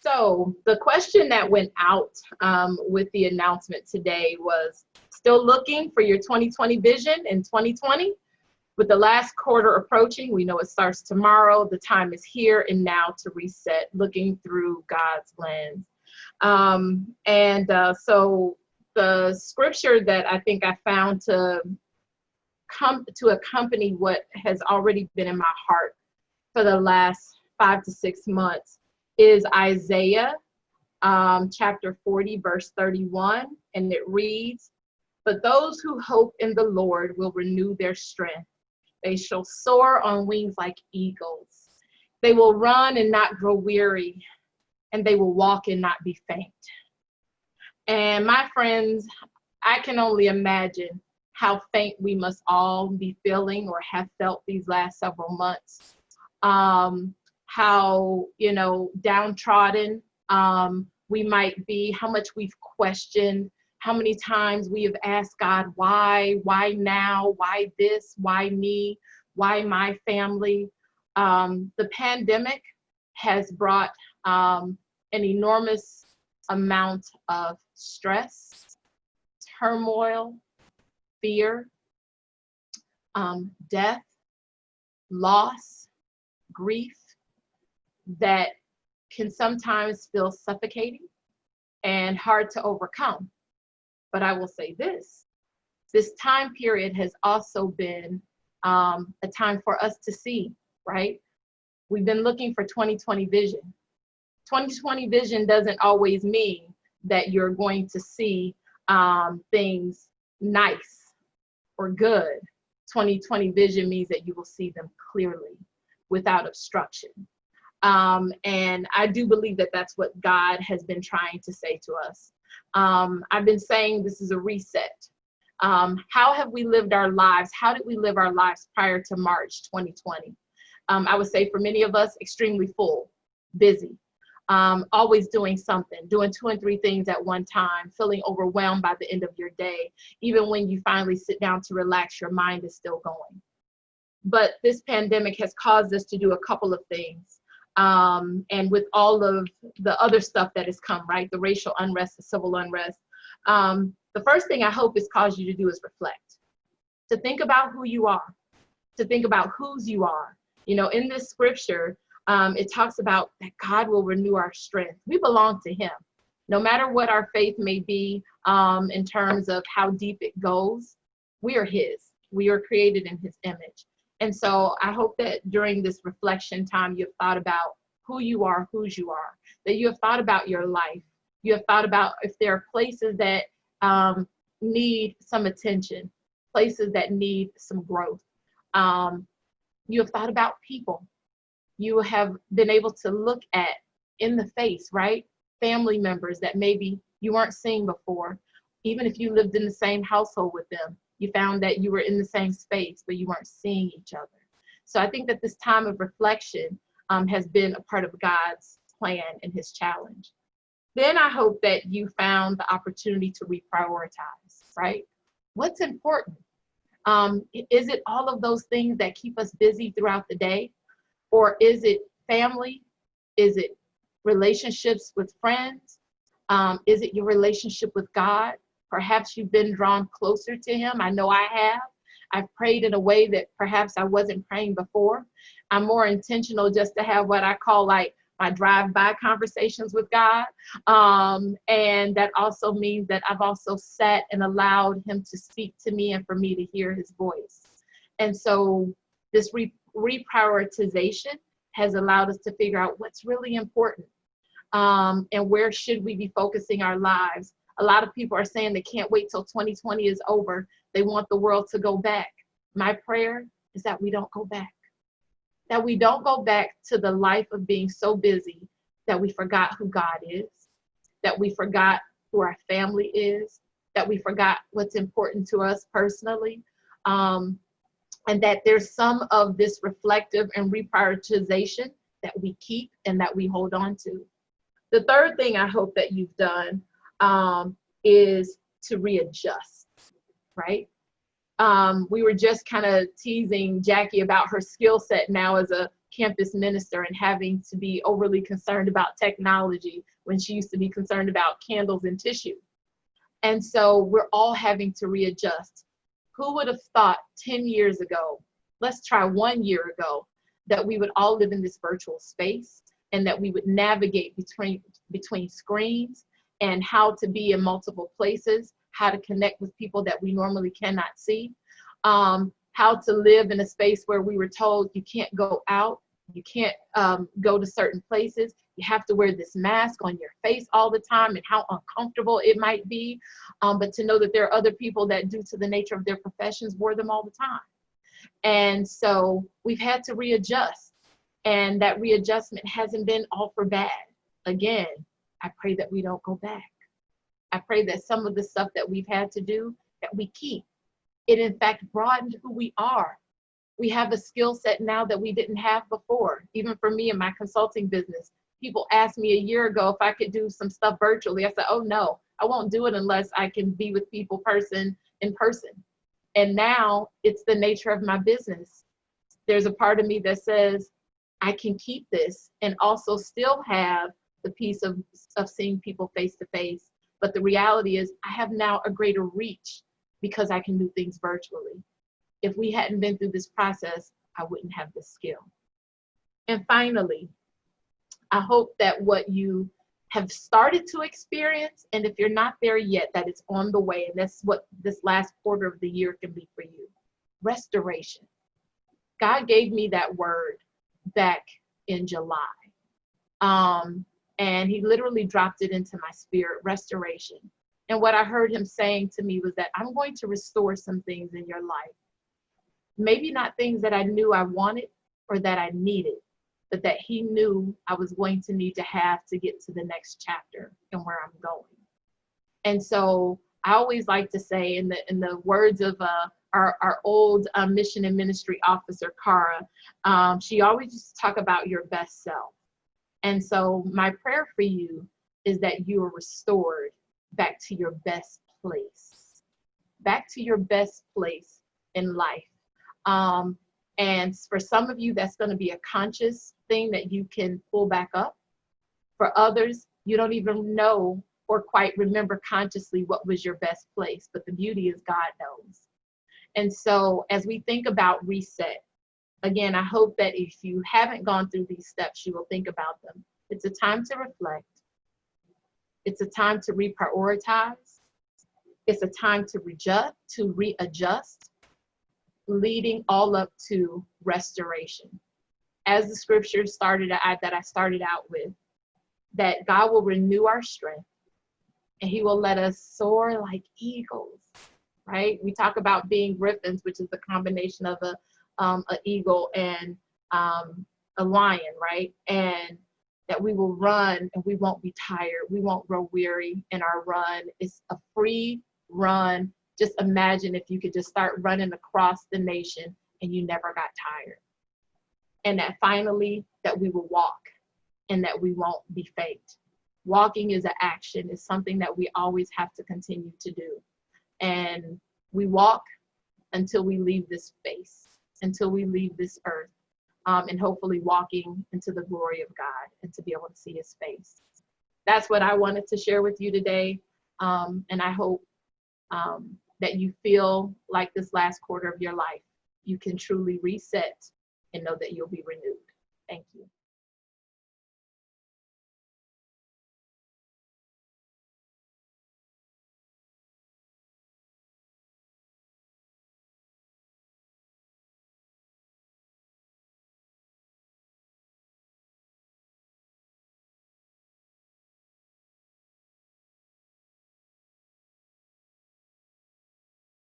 So the question that went out with the announcement today was, still looking for your 2020 vision in 2020? With the last quarter approaching, we know it starts tomorrow. The time is here and now to reset, looking through God's lens. So the scripture that I think I found to accompany what has already been in my heart for the last 5 to 6 months is Isaiah chapter 40, verse 31, and it reads, "But those who hope in the Lord will renew their strength. They shall soar on wings like eagles. They will run and not grow weary, and they will walk and not be faint." And my friends, I can only imagine how faint we must all be feeling or have felt these last several months. How, downtrodden we might be, how much we've questioned, how many times we have asked God, why now, why this, why me, why my family. The pandemic has brought an enormous amount of stress, turmoil, fear, death, loss, grief that can sometimes feel suffocating and hard to overcome. But I will say this time period has also been a time for us to see, right? We've been looking for 2020 vision. 2020 vision doesn't always mean that you're going to see things nice or good. 2020 vision means that you will see them clearly without obstruction. And I do believe that that's what God has been trying to say to us. I've been saying this is a reset. How have we lived our lives? How did we live our lives prior to March 2020? I would say for many of us, extremely full, busy, always doing something, doing 2 and 3 things at one time, feeling overwhelmed by the end of your day. Even when you finally sit down to relax, your mind is still going. But this pandemic has caused us to do a couple of things. And with all of the other stuff that has come, right? The racial unrest, the civil unrest. The first thing I hope it's caused you to do is reflect, to think about who you are, to think about whose you are. In this scripture, it talks about that God will renew our strength. We belong to Him. No matter what our faith may be in terms of how deep it goes, we are His. We are created in His image. And so I hope that during this reflection time, you've thought about who you are, whose you are, that you have thought about your life. You have thought about if there are places that need some attention, places that need some growth. You have thought about people. You have been able to look at in the face, right? Family members that maybe you weren't seeing before. Even if you lived in the same household with them, you found that you were in the same space, but you weren't seeing each other. So I think that this time of reflection has been a part of God's plan and His challenge. Then I hope that you found the opportunity to reprioritize, right? What's important? Is it all of those things that keep us busy throughout the day? Or is it family? Is it relationships with friends? Is it your relationship with God? Perhaps you've been drawn closer to Him. I know I have. I've prayed in a way that perhaps I wasn't praying before. I'm more intentional just to have what I call like my drive-by conversations with God. And that also means that I've also sat and allowed Him to speak to me and for me to hear His voice. And so this reprioritization has allowed us to figure out what's really important and where should we be focusing our lives. A lot of people are saying they can't wait till 2020 is over. They want the world to go back. My prayer is that we don't go back. That we don't go back to the life of being so busy that we forgot who God is, that we forgot who our family is, that we forgot what's important to us personally, and that there's some of this reflective and reprioritization that we keep and that we hold on to. The third thing I hope that you've done is to readjust, right? We were just kind of teasing Jackie about her skill set now as a campus minister and having to be overly concerned about technology when she used to be concerned about candles and tissue. And so we're all having to readjust. Who would have thought 10 years ago, let's try 1 year ago, that we would all live in this virtual space and that we would navigate between screens and how to be in multiple places, how to connect with people that we normally cannot see, how to live in a space where we were told you can't go out, you can't go to certain places, you have to wear this mask on your face all the time, and how uncomfortable it might be, but to know that there are other people that, due to the nature of their professions, wear them all the time. And so we've had to readjust, and that readjustment hasn't been all for bad. Again, I pray that we don't go back. I pray that some of the stuff that we've had to do, that we keep. It in fact broadened who we are. We have a skill set now that we didn't have before. Even for me in my consulting business, people asked me a year ago if I could do some stuff virtually. I said, oh no, I won't do it unless I can be with people in person. And now it's the nature of my business. There's a part of me that says I can keep this and also still have the piece of seeing people face to face. But the reality is I have now a greater reach because I can do things virtually. If we hadn't been through this process, I wouldn't have this skill. And finally, I hope that what you have started to experience, and if you're not there yet, that it's on the way, and that's what this last quarter of the year can be for you. Restoration. God gave me that word back in July. And he literally dropped it into my spirit, restoration. And what I heard him saying to me was that I'm going to restore some things in your life. Maybe not things that I knew I wanted or that I needed, but that he knew I was going to need to have to get to the next chapter and where I'm going. And so I always like to say, in the words of our old mission and ministry officer, Cara, she always used to talk about your best self. And so my prayer for you is that you are restored back to your best place, in life. And for some of you, that's going to be a conscious thing that you can pull back up. For others, you don't even know or quite remember consciously what was your best place, but the beauty is God knows. And so as we think about reset, again, I hope that if you haven't gone through these steps, you will think about them. It's a time to reflect. It's a time to reprioritize. It's a time to readjust, leading all up to restoration. As the scripture that I started out with, that God will renew our strength and he will let us soar like eagles, right? We talk about being griffins, which is the combination of an eagle and a lion, right? And that we will run and we won't be tired. We won't grow weary in our run. It's a free run. Just imagine if you could just start running across the nation and you never got tired. And that finally, that we will walk and that we won't be faint. Walking is an action. It's something that we always have to continue to do. And we walk until we leave this space, until we leave this earth, and hopefully walking into the glory of God and to be able to see his face. That's what I wanted to share with you today. And I hope that you feel like this last quarter of your life, you can truly reset and know that you'll be renewed.